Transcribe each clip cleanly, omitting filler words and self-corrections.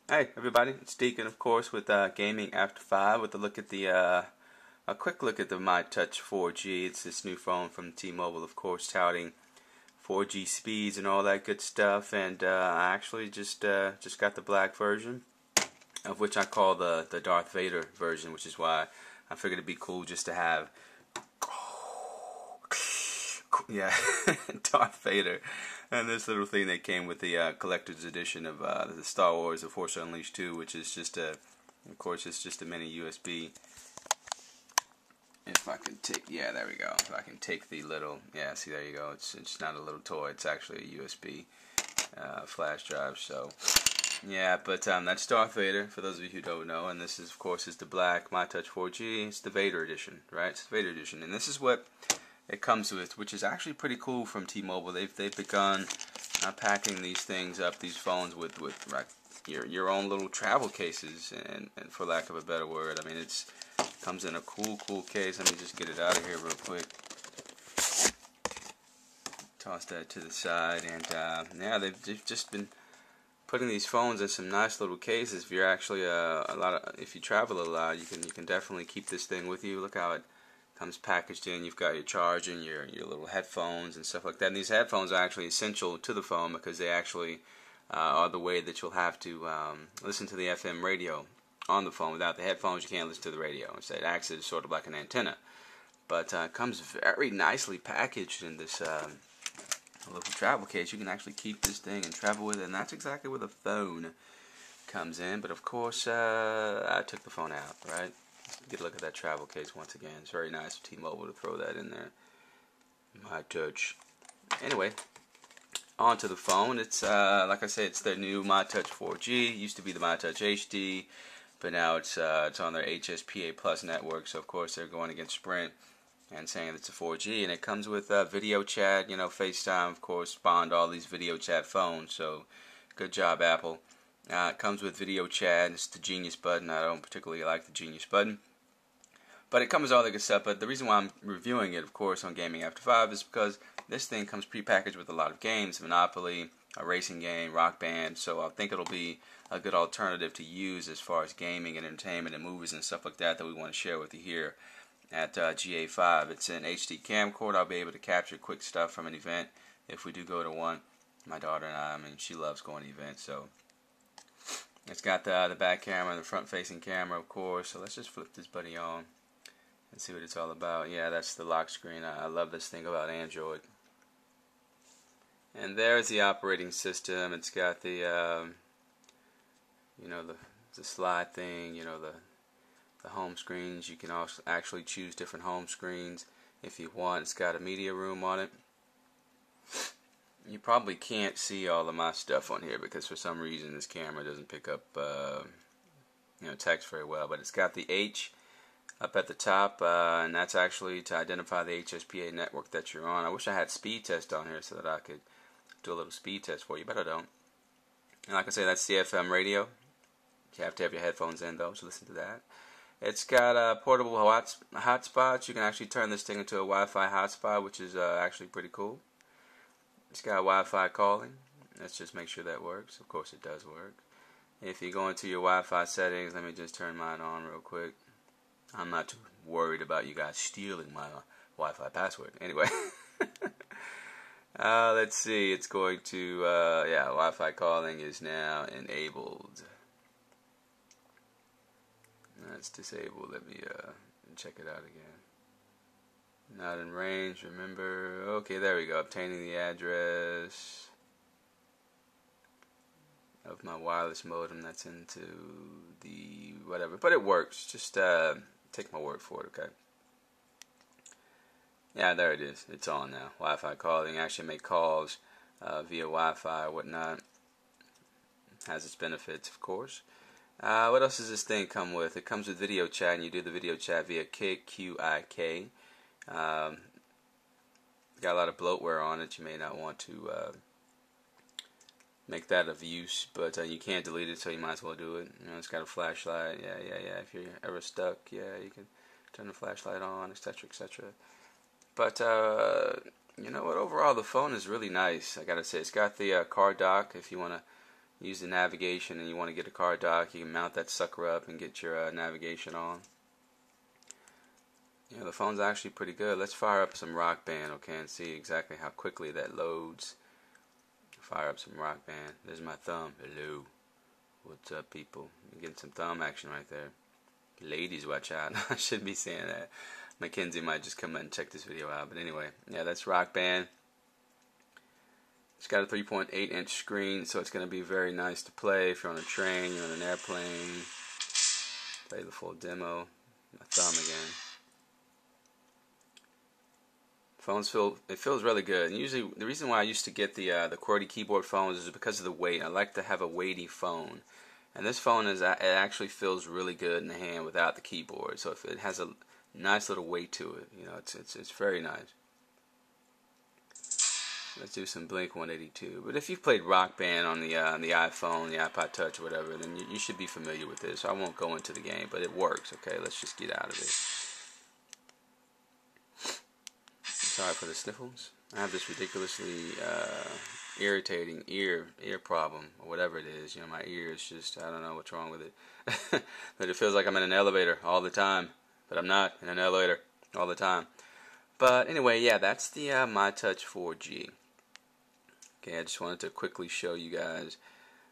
Hey everybody, it's Deacon, of course, with Gaming After 5 with a quick look at the myTouch 4G. It's this new phone from T-Mobile, of course, touting 4G speeds and all that good stuff. And I actually just got the black version, of which I call the Darth Vader version, which is why I figured it'd be cool just to have yeah, Darth Vader, and this little thing that came with the collector's edition of the Star Wars: The Force Unleashed 2, which is just of course, it's just a mini USB. If I can take, yeah, there we go. If I can take the little, yeah, see, there you go. It's not a little toy. It's actually a USB flash drive. So, yeah, but that's Darth Vader, for those of you who don't know. And this is, of course, is the black myTouch 4G. It's the Vader edition, right? It's the Vader edition, and this is what it comes with, which is actually pretty cool from T-Mobile. They've begun packing these things up, these phones, with like your own little travel cases, and for lack of a better word, I mean it's comes in a cool case. Let me just get it out of here real quick. Toss that to the side, and yeah, they've just been putting these phones in some nice little cases. If you're actually if you travel a lot, you can definitely keep this thing with you. Look how it comes packaged in. You've got your charger and your little headphones and stuff like that. And these headphones are actually essential to the phone because they actually are the way that you'll have to listen to the FM radio on the phone. Without the headphones, you can't listen to the radio. So it acts as sort of like an antenna. But it comes very nicely packaged in this little travel case. You can actually keep this thing and travel with it, and that's exactly where the phone comes in. But of course, I took the phone out, right? Get a look at that travel case once again. It's very nice of T-Mobile to throw that in there. myTouch. Anyway, on to the phone. It's like I said, it's their new myTouch 4G. It used to be the myTouch HD, but now it's on their HSPA Plus network. So of course they're going against Sprint and saying it's a 4G, and it comes with video chat. You know, FaceTime, of course, spawned all these video chat phones. So good job, Apple. It comes with video chat. It's the Genius button. I don't particularly like the Genius button, but it comes with all the good stuff. But the reason why I'm reviewing it, of course, on Gaming After 5 is because this thing comes pre-packaged with a lot of games. Monopoly, a racing game, Rock Band. So I think it'll be a good alternative to use as far as gaming and entertainment and movies and stuff like that we want to share with you here at GA5. It's an HD camcorder. I'll be able to capture quick stuff from an event if we do go to one. My daughter and I mean, she loves going to events, so it's got the back camera and the front-facing camera, of course. So let's just flip this buddy on and see what it's all about. Yeah, that's the lock screen. I love this thing about Android. And there's the operating system. It's got the you know, the slide thing. You know, the home screens. You can also actually choose different home screens if you want. It's got a media room on it. You probably can't see all of my stuff on here because for some reason this camera doesn't pick up you know, text very well. But it's got the H up at the top, and that's actually to identify the HSPA network that you're on. I wish I had speed test on here so that I could do a little speed test for you, but I don't. And like I say, that's the FM radio. You have to have your headphones in though, so listen to that. It's got portable hotspots. You can actually turn this thing into a Wi-Fi hotspot, which is actually pretty cool. It's got Wi-Fi calling. Let's just make sure that works. Of course it does work. If you go into your Wi-Fi settings, let me just turn mine on real quick. I'm not too worried about you guys stealing my Wi-Fi password. Anyway. Let's see. It's going to, yeah, Wi-Fi calling is now enabled. That's disabled. Let me check it out again. Not in range, remember. Okay, there we go. Obtaining the address of my wireless modem that's into the whatever. But it works. Just take my word for it, okay? Yeah, there it is. It's on now. Wi-Fi calling. Actually make calls via Wi-Fi or whatnot. Has its benefits, of course. What else does this thing come with? It comes with video chat, and you do the video chat via QIK. Got a lot of bloatware on it. You may not want to make that of use, but you can't delete it, so you might as well do it. You know, it's got a flashlight. Yeah. If you're ever stuck, yeah, you can turn the flashlight on, etc., etc. But you know what? Overall, the phone is really nice. I gotta say, it's got the car dock if you want to use the navigation and you want to get a car dock, you can mount that sucker up and get your navigation on. You know, the phone's actually pretty good. Let's fire up some Rock Band, okay, and see exactly how quickly that loads. Fire up some Rock Band. There's my thumb. Hello. What's up, people? I'm getting some thumb action right there. Ladies, watch out. I shouldn't be saying that. Mackenzie might just come in and check this video out. But anyway, yeah, that's Rock Band. It's got a 3.8-inch screen, so it's going to be very nice to play if you're on a train, you're on an airplane. Play the full demo. My thumb again. Phones feels really good. And usually, the reason why I used to get the QWERTY keyboard phones is because of the weight. I like to have a weighty phone, and this phone it actually feels really good in the hand without the keyboard. So if it has a nice little weight to it, you know, it's very nice. Let's do some Blink 182. But if you've played Rock Band on the iPhone, the iPod Touch, or whatever, then you should be familiar with this. So I won't go into the game, but it works. Okay, let's just get out of it. Sorry for the sniffles. I have this ridiculously irritating ear problem, or whatever it is. You know, my ear is just, I don't know what's wrong with it. But it feels like I'm in an elevator all the time. But I'm not in an elevator all the time. But anyway, yeah, that's the myTouch 4G. Okay, I just wanted to quickly show you guys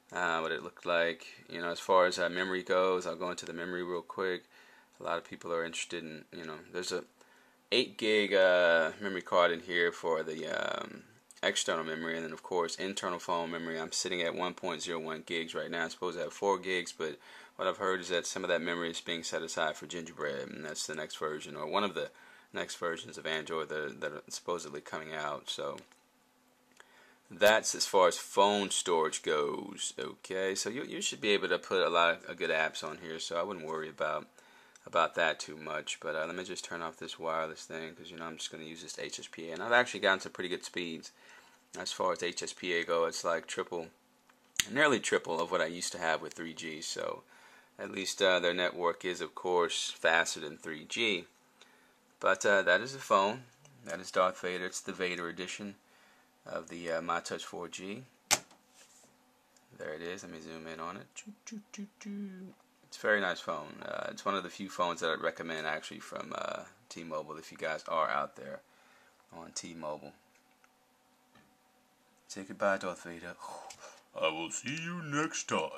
what it looked like. You know, as far as memory goes, I'll go into the memory real quick. A lot of people are interested in, you know, there's a 8 gig memory card in here for the external memory, and then of course internal phone memory. I'm sitting at 1.01 gigs right now. I'm supposed to have 4 gigs, but what I've heard is that some of that memory is being set aside for Gingerbread, and that's the next version, or one of the next versions of Android that are supposedly coming out. So that's as far as phone storage goes. Okay, so you should be able to put a lot of good apps on here, so I wouldn't worry about that too much. But let me just turn off this wireless thing, because you know I'm just going to use this HSPA, and I've actually gotten some pretty good speeds as far as HSPA go. It's like nearly triple of what I used to have with 3G. So at least their network is of course faster than 3G. But that is the phone. That is Darth Vader. It's the Vader edition of the myTouch 4G. There it is. Let me zoom in on it. It's a very nice phone. It's one of the few phones that I'd recommend actually from T-Mobile if you guys are out there on T-Mobile. Say goodbye, Darth Vader. I will see you next time.